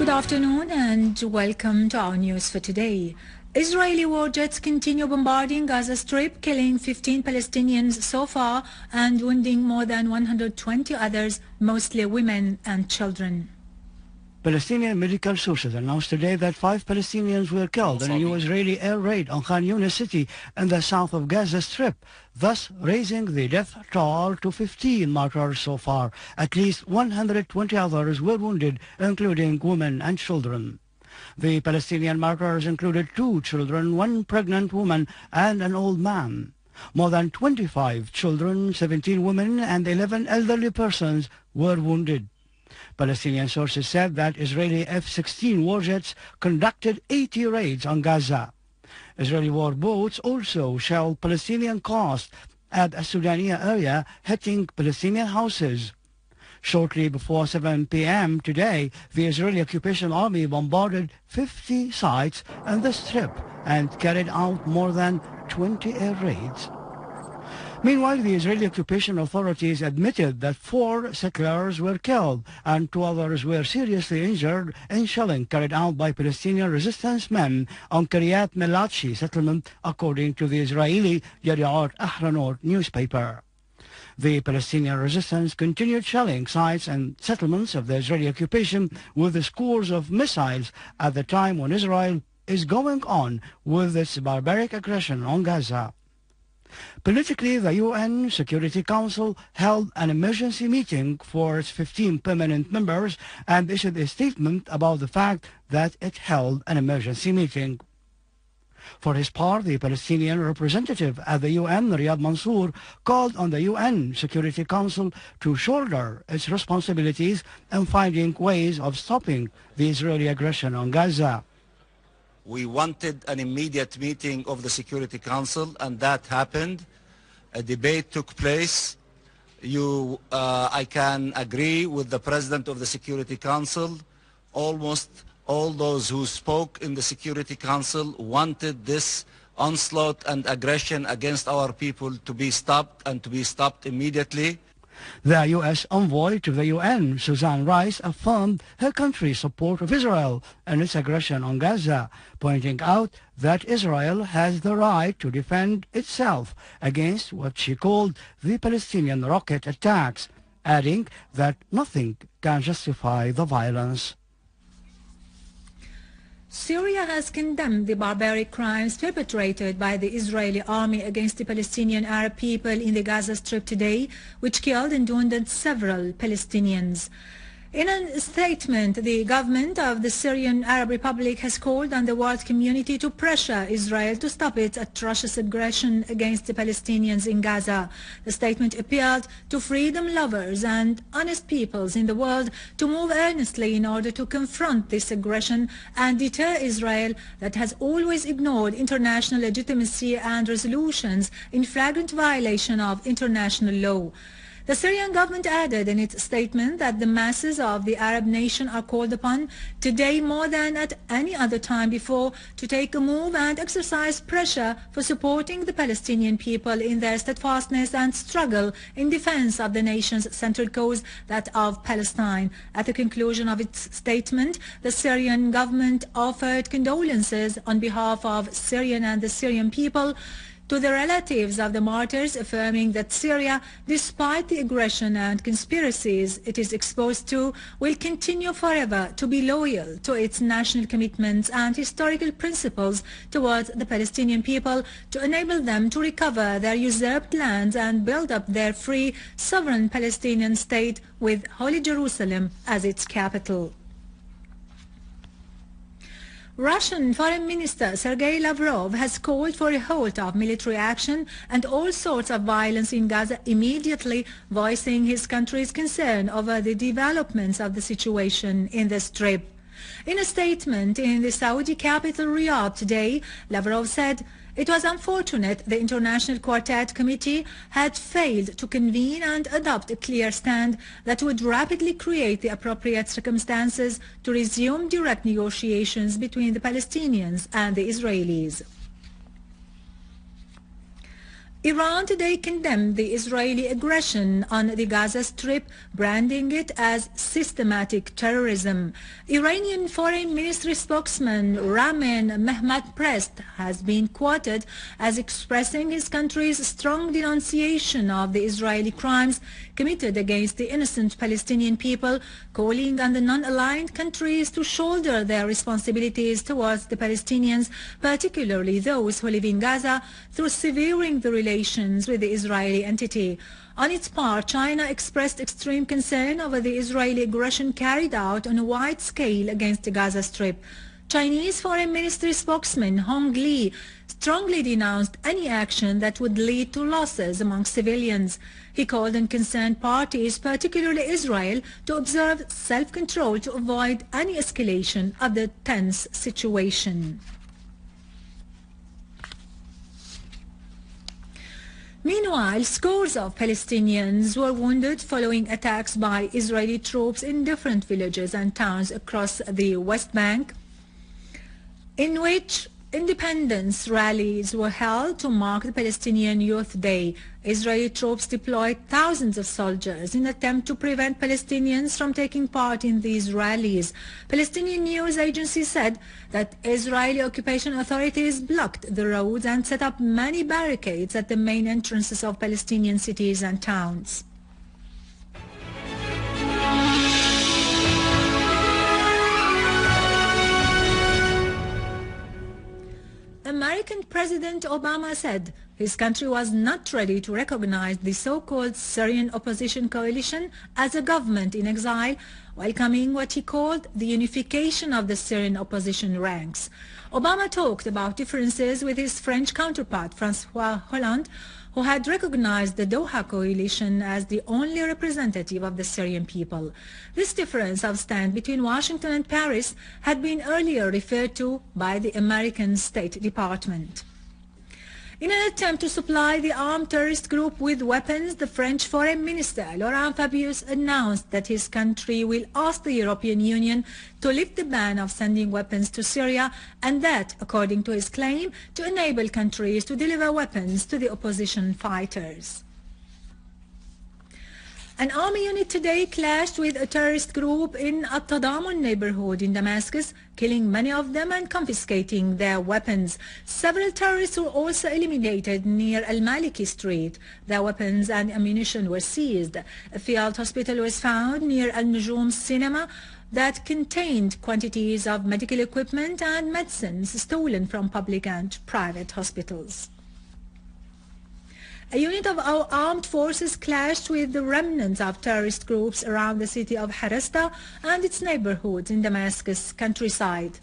Good afternoon and welcome to our news for today. Israeli war jets continue bombarding Gaza Strip, killing 15 Palestinians so far and wounding more than 120 others, mostly women and children. Palestinian medical sources announced today that 5 Palestinians were killed in a new Israeli air raid on Khan Yunis city in the south of Gaza Strip, thus raising the death toll to 15 martyrs so far. At least 120 others were wounded, including women and children. The Palestinian martyrs included 2 children, 1 pregnant woman and an old man. More than 25 children, 17 women and 11 elderly persons were wounded. Palestinian sources said that Israeli F-16 warjets conducted 80 raids on Gaza. Israeli war boats also shelled Palestinian coast at a Sudania area, hitting Palestinian houses. Shortly before 7 p.m. today, the Israeli occupation army bombarded 50 sites in the Strip and carried out more than 20 air raids. Meanwhile, the Israeli occupation authorities admitted that 4 settlers were killed and 2 others were seriously injured in shelling carried out by Palestinian resistance men on Kiryat Melachi settlement, according to the Israeli Yediot Ahronot newspaper. The Palestinian resistance continued shelling sites and settlements of the Israeli occupation with scores of missiles at the time when Israel is going on with its barbaric aggression on Gaza. Politically, the UN Security Council held an emergency meeting for its 15 permanent members and issued a statement about the fact that it held an emergency meeting. For his part, the Palestinian representative at the UN, Riyad Mansour, called on the UN Security Council to shoulder its responsibilities in finding ways of stopping the Israeli aggression on Gaza. We wanted an immediate meeting of the Security Council, and that happened. A debate took place. I can agree with the President of the Security Council. Almost all those who spoke in the Security Council wanted this onslaught and aggression against our people to be stopped, and to be stopped immediately. The U.S. envoy to the UN, Susan Rice, affirmed her country's support of Israel and its aggression on Gaza, pointing out that Israel has the right to defend itself against what she called the Palestinian rocket attacks, adding that nothing can justify the violence. Syria has condemned the barbaric crimes perpetrated by the Israeli army against the Palestinian Arab people in the Gaza Strip today, which killed and wounded several Palestinians. In a statement, the government of the Syrian Arab Republic has called on the world community to pressure Israel to stop its atrocious aggression against the Palestinians in Gaza. The statement appealed to freedom lovers and honest peoples in the world to move earnestly in order to confront this aggression and deter Israel, that has always ignored international legitimacy and resolutions in flagrant violation of international law. The Syrian government added in its statement that the masses of the Arab nation are called upon today more than at any other time before to take a move and exercise pressure for supporting the Palestinian people in their steadfastness and struggle in defense of the nation's central cause, that of Palestine. At the conclusion of its statement, the Syrian government offered condolences on behalf of Syrian and the Syrian people to the relatives of the martyrs, affirming that Syria, despite the aggression and conspiracies it is exposed to, will continue forever to be loyal to its national commitments and historical principles towards the Palestinian people, to enable them to recover their usurped lands and build up their free, sovereign Palestinian state with Holy Jerusalem as its capital. Russian Foreign Minister Sergei Lavrov has called for a halt of military action and all sorts of violence in Gaza immediately, voicing his country's concern over the developments of the situation in the Strip. In a statement in the Saudi capital Riyadh today, Lavrov said, "It was unfortunate the International Quartet Committee had failed to convene and adopt a clear stand that would rapidly create the appropriate circumstances to resume direct negotiations between the Palestinians and the Israelis." Iran today condemned the Israeli aggression on the Gaza Strip, branding it as systematic terrorism. Iranian Foreign Ministry spokesman Ramin Mehmatprest has been quoted as expressing his country's strong denunciation of the Israeli crimes committed against the innocent Palestinian people, calling on the non-aligned countries to shoulder their responsibilities towards the Palestinians, particularly those who live in Gaza, through severing the relations with the Israeli entity. On its part, China expressed extreme concern over the Israeli aggression carried out on a wide scale against the Gaza Strip. Chinese Foreign Ministry spokesman Hong Li strongly denounced any action that would lead to losses among civilians. He called on concerned parties, particularly Israel, to observe self-control to avoid any escalation of the tense situation. Meanwhile, scores of Palestinians were wounded following attacks by Israeli troops in different villages and towns across the West Bank, in which independence rallies were held to mark the Palestinian Youth Day. Israeli troops deployed thousands of soldiers in an attempt to prevent Palestinians from taking part in these rallies. Palestinian news agencies said that Israeli occupation authorities blocked the roads and set up many barricades at the main entrances of Palestinian cities and towns. American President Obama said his country was not ready to recognize the so-called Syrian opposition coalition as a government in exile, welcoming what he called the unification of the Syrian opposition ranks. Obama talked about differences with his French counterpart, François Hollande, who had recognized the Doha coalition as the only representative of the Syrian people. This difference of stand between Washington and Paris had been earlier referred to by the American State Department. In an attempt to supply the armed terrorist group with weapons, the French Foreign Minister Laurent Fabius announced that his country will ask the European Union to lift the ban of sending weapons to Syria, and that, according to his claim, to enable countries to deliver weapons to the opposition fighters. An army unit today clashed with a terrorist group in At-Tadamun neighborhood in Damascus, killing many of them and confiscating their weapons. Several terrorists were also eliminated near Al-Maliki Street. Their weapons and ammunition were seized. A field hospital was found near Al-Nujum Cinema that contained quantities of medical equipment and medicines stolen from public and private hospitals. A unit of our armed forces clashed with the remnants of terrorist groups around the city of Harasta and its neighborhoods in Damascus countryside.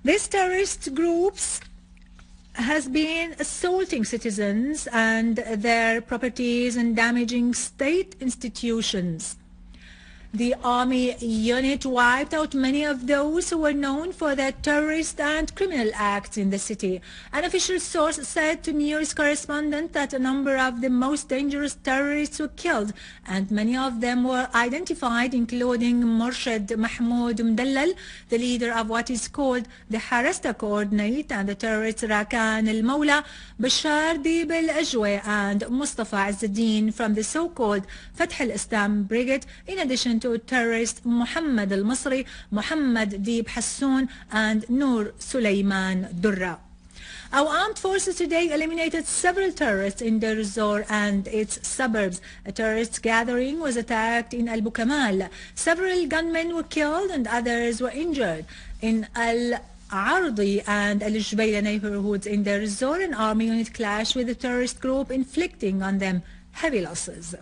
These terrorist groups has been assaulting citizens and their properties and damaging state institutions. The army unit wiped out many of those who were known for their terrorist and criminal acts in the city. An official source said to news correspondent that a number of the most dangerous terrorists were killed, and many of them were identified, including Murshid Mahmoud Mdallal, the leader of what is called the Harasta Coordinate, and the terrorists Rakan al-Mawla, Bashar Dib al-Ajwa, and Mustafa Azzuddin from the so-called Fath al-Islam Brigade, in addition to terrorists Muhammad al-Masri, Muhammad Dib Hassoun, and Noor Sulaiman Durra. Our armed forces today eliminated several terrorists in Deir ez-Zor and its suburbs. A terrorist gathering was attacked in Al-Bukamal. Several gunmen were killed and others were injured. In Al-Ardi and Al-Jubayla neighborhoods in Deir ez-Zor, an army unit clashed with a terrorist group, inflicting on them heavy losses.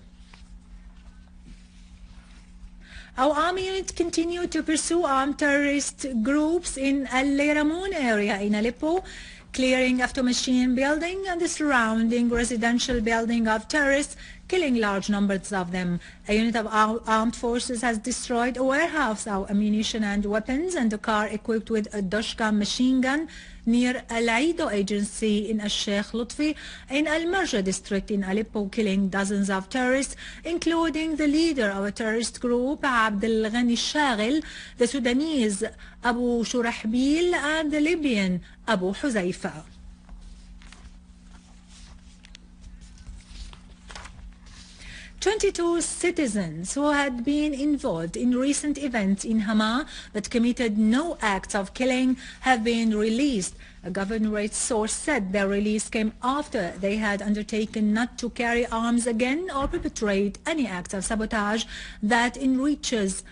Our army unit continued to pursue armed terrorist groups in Al-Layramoun area in Aleppo, clearing after machine building and the surrounding residential building of terrorists, killing large numbers of them. A unit of our armed forces has destroyed a warehouse of ammunition and weapons and a car equipped with a Doshka machine gun near Al-Aido agency in Al-Sheikh Lutfi in Al-Marja district in Aleppo, killing dozens of terrorists, including the leader of a terrorist group, Abdel Ghani Shaghil, the Sudanese Abu Shurahbil, and the Libyan Abu Huzaifa. 22 citizens who had been involved in recent events in Hama but committed no acts of killing have been released. A governorate source said their release came after they had undertaken not to carry arms again or perpetrate any acts of sabotage that encroaches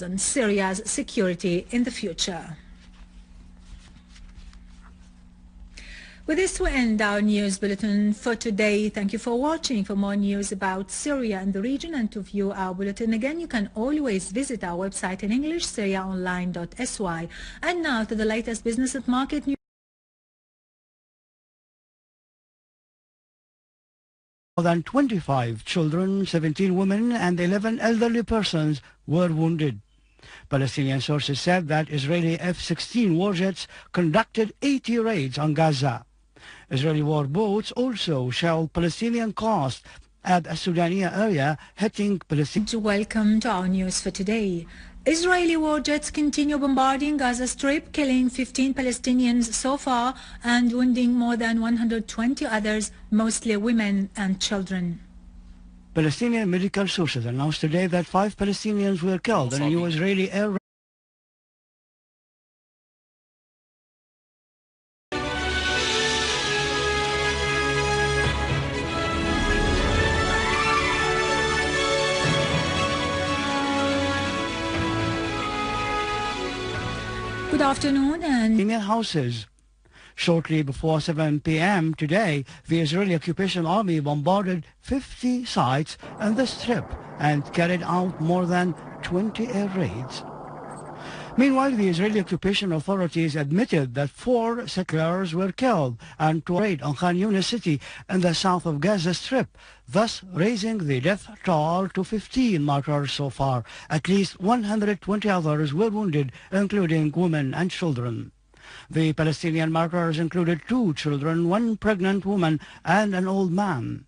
on Syria's security in the future. With this, we end our news bulletin for today. Thank you for watching. For more news about Syria and the region and to view our bulletin again, you can always visit our website in English, syriaonline.sy. And now to the latest business and market news. More than 25 children, 17 women and 11 elderly persons were wounded. Palestinian sources said that Israeli F-16 warjets conducted 80 raids on Gaza. Israeli war boats also shelled Palestinian coast at a Sudania area, hitting Palestinians. Welcome to our news for today. Israeli warjets continue bombarding Gaza Strip, killing 15 Palestinians so far and wounding more than 120 others, mostly women and children. Palestinian medical sources announced today that 5 Palestinians were killed in a new Israeli air raid. Good afternoon. In houses. Shortly before 7 p.m. today, the Israeli occupation army bombarded 50 sites in the Strip and carried out more than 20 air raids. Meanwhile, the Israeli occupation authorities admitted that 4 settlers were killed and to raid on Khan Yunis city in the south of Gaza Strip, thus raising the death toll to 15 martyrs so far. At least 120 others were wounded, including women and children. The Palestinian martyrs included 2 children, 1 pregnant woman and an old man.